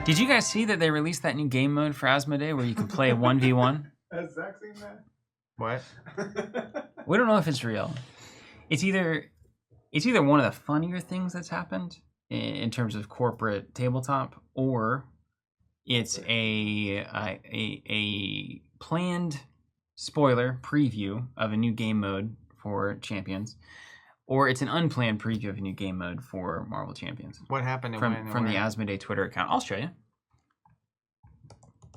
Did you guys see that they released that new game mode for Asmodee where you can play 1v1? Has Zach seen that? What? We don't know if it's real. It's either one of the funnier things that's happened in terms of corporate tabletop, or it's a planned spoiler preview of a new game mode for Champions, or it's an unplanned preview of a new game mode for Marvel Champions. What happened from the Asmodee Twitter account? I'll show you.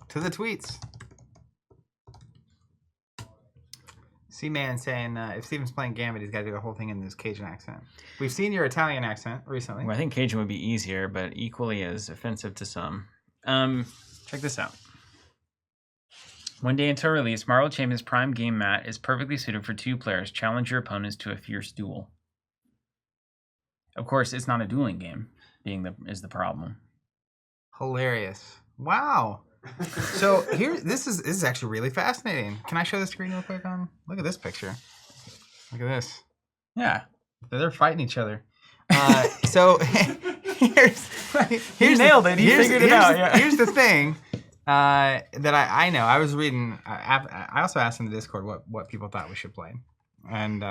To the tweets. C-Man saying, if Steven's playing Gambit, he's got to do the whole thing in this Cajun accent. We've seen your Italian accent recently. Well, I think Cajun would be easier, but equally as offensive to some. Check this out. One day until release, Marvel Champions Prime Game Mat is perfectly suited for 2 players. Challenge your opponents to a fierce duel. Of course, it's not a dueling game, is the problem. Hilarious. Wow. So here, this is actually really fascinating. Can I show the screen real quick on? Look at this picture. Look at this. Yeah. They're fighting each other. So here's nailed it. He figured it out. Yeah. Here's the thing that I know. I was reading. I also asked in the Discord what people thought we should play, and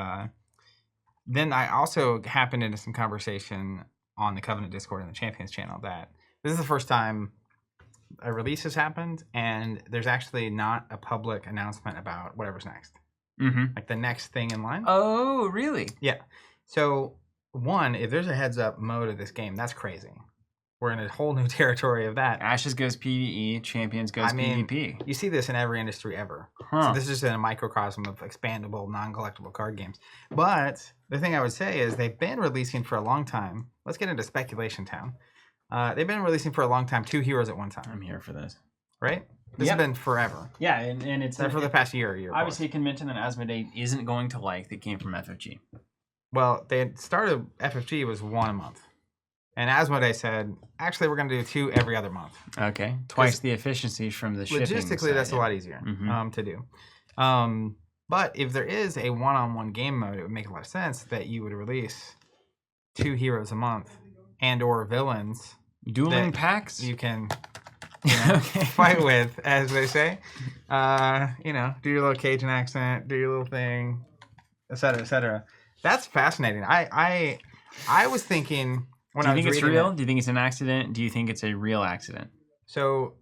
then I also happened into some conversation on the Covenant Discord and the Champions channel that this is the first time a release has happened, and there's actually not a public announcement about whatever's next. Mm-hmm. Like the next thing in line. Oh, really? Yeah. So, one, if there's a heads-up mode of this game, that's crazy. We're in a whole new territory of that. Ashes goes PvE, Champions goes PvP. You see this in every industry ever. Huh. So this is just in a microcosm of expandable, non-collectible card games. But the thing I would say is they've been releasing for a long time. Let's get into speculation town. They've been releasing for a long time 2 heroes at one time. I'm here for this. Right? This has been forever. Yeah, and it's for the past year. Obviously, a convention that Asmodee isn't going to like that came from FFG. Well, they had started, FFG was 1 a month. And Asmodee said, actually, we're going to do 2 every other month. Okay. Twice the efficiency from the shipping. Logistically, that's a lot easier to do. But if there is a one-on-one game mode, it would make a lot of sense that you would release 2 heroes a month and or villains. Dueling packs? You can fight with, as they say. Do your little Cajun accent, do your little thing, etc., etc. That's fascinating. I was thinking when I was reading. Do you think it's real? Do you think it's an accident? Do you think it's a real accident? So,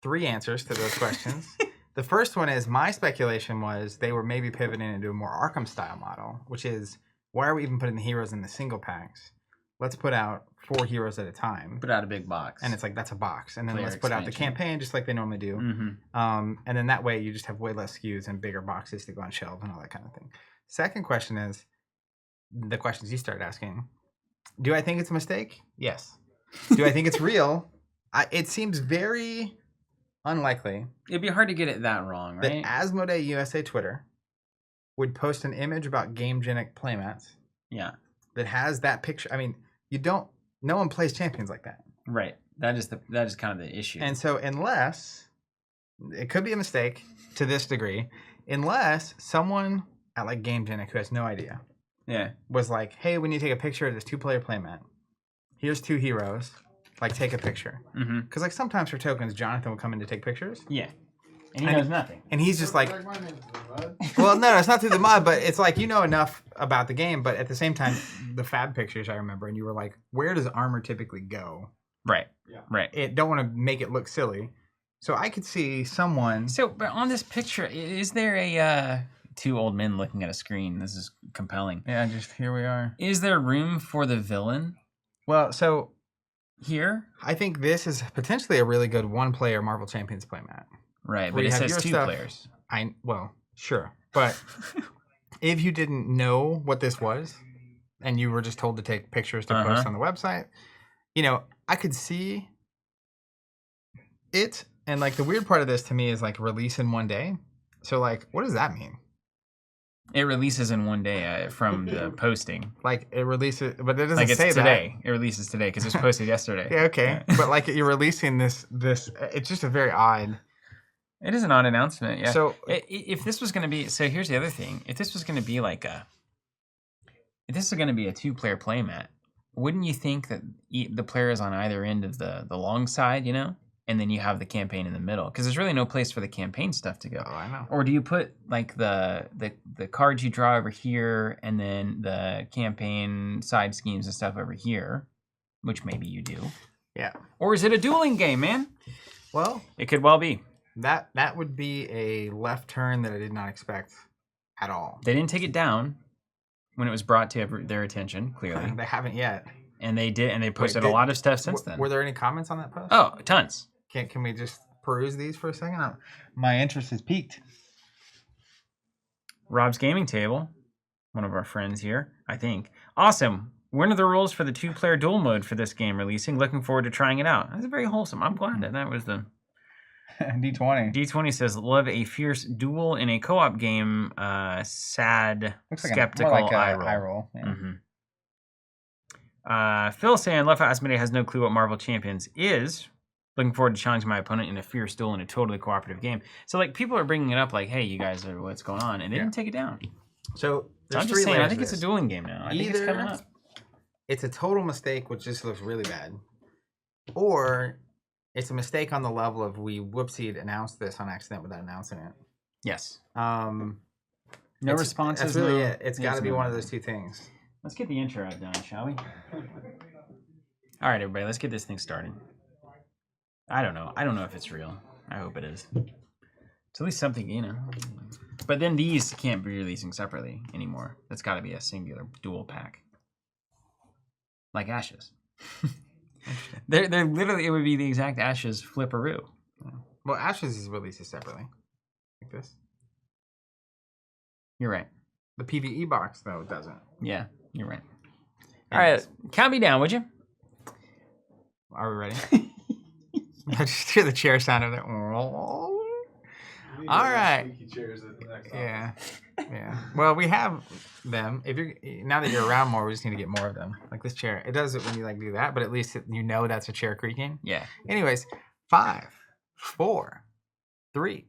3 answers to those questions. The first one is my speculation was they were maybe pivoting into a more Arkham style model, which is why are we even putting the heroes in the single packs? Let's put out 4 heroes at a time. Put out a big box. And it's like, that's a box. And then let's put out the campaign just like they normally do. Mm-hmm. And then that way you just have way less SKUs and bigger boxes to go on shelves and all that kind of thing. Second question is the questions you started asking. Do I think it's a mistake? Yes. Do I think it's real? It seems very unlikely. It'd be hard to get it that wrong, right? That Asmodee USA Twitter would post an image about Gamegenic playmats. Yeah. That has that picture. I mean, no one plays Champions like that. Right. That is kind of the issue. And so unless, it could be a mistake to this degree, unless someone at like Gamegenic who has no idea. Yeah. Was like, hey, we need to take a picture of this 2-player playmat. Here's 2 heroes. Like, take a picture. Because like sometimes for tokens, Jonathan will come in to take pictures. Yeah. And he knows nothing. And he's just like, well, no, it's not through the mud, but it's like you know enough about the game. But at the same time, the Fab pictures I remember, and you were like, where does armor typically go? Right. Yeah. Right. It don't want to make it look silly. So I could see someone. So, but on this picture, is there a 2 old men looking at a screen? This is compelling. Yeah, just here we are. Is there room for the villain? Well, so here, I think this is potentially a really good 1-player Marvel Champions playmat. Right, but it says 2 players. Well, sure. But if you didn't know what this was and you were just told to take pictures to post on the website, I could see it. And like the weird part of this to me is like release in 1 day. So like, what does that mean? It releases in 1 day from the posting. Like it releases, but it doesn't like it's say today. It releases today because it was posted yesterday. Yeah, okay. But like you're releasing this, it's just a very odd. It is an odd announcement, yeah. So if this was going to be, so here's the other thing. If this was going to be like if this is going to be a 2-player playmat, wouldn't you think that the player is on either end of the long side, you know? And then you have the campaign in the middle, because there's really no place for the campaign stuff to go. Oh, I know. Or do you put like the cards you draw over here, and then the campaign side schemes and stuff over here, which maybe you do. Yeah. Or is it a dueling game, man? Well, it could well be. That would be a left turn that I did not expect at all. They didn't take it down when it was brought to their attention. Clearly, they haven't yet. And they did, and they posted a lot of stuff since then. Were there any comments on that post? Oh, tons. Can we just peruse these for a second? My interest is piqued. Rob's Gaming Table, one of our friends here, I think. Awesome. When are the rules for the 2-player duel mode for this game releasing? Looking forward to trying it out. That's very wholesome. I'm glad that was the... D20. D20 says, love a fierce duel in a co-op game. Sad, looks like skeptical eye roll. Yeah. Phil saying, love how Asmodee has no clue what Marvel Champions is. Looking forward to challenging my opponent in a fierce duel in a totally cooperative game. So, like, people are bringing it up like, hey, you guys, what's going on? And they didn't take it down. So I'm just saying, I think it's a dueling game now. I think it's coming up. It's a total mistake, which just looks really bad. Or it's a mistake on the level of we whoopsied announced this on accident without announcing it. Yes. No responses. That's really it. It's got to be one of those two things. Let's get the intro out done, shall we? All right, everybody, let's get this thing started. I don't know if it's real. I hope it is. It's at least something, you know. But then these can't be releasing separately anymore. That's got to be a singular dual pack. Like Ashes. they're literally, it would be the exact Ashes flipperoo. Well, Ashes is released separately. Like this. You're right. The PvE box, though, doesn't. Yeah, you're right. All right, count me down, would you? Are we ready? I just hear the chair sound of it. All right. Yeah. Well, we have them. Now that you're around more, we just need to get more of them. Like this chair. It does it when you like do that, but at least you know that's a chair creaking. Yeah. Anyways, 5, 4, 3,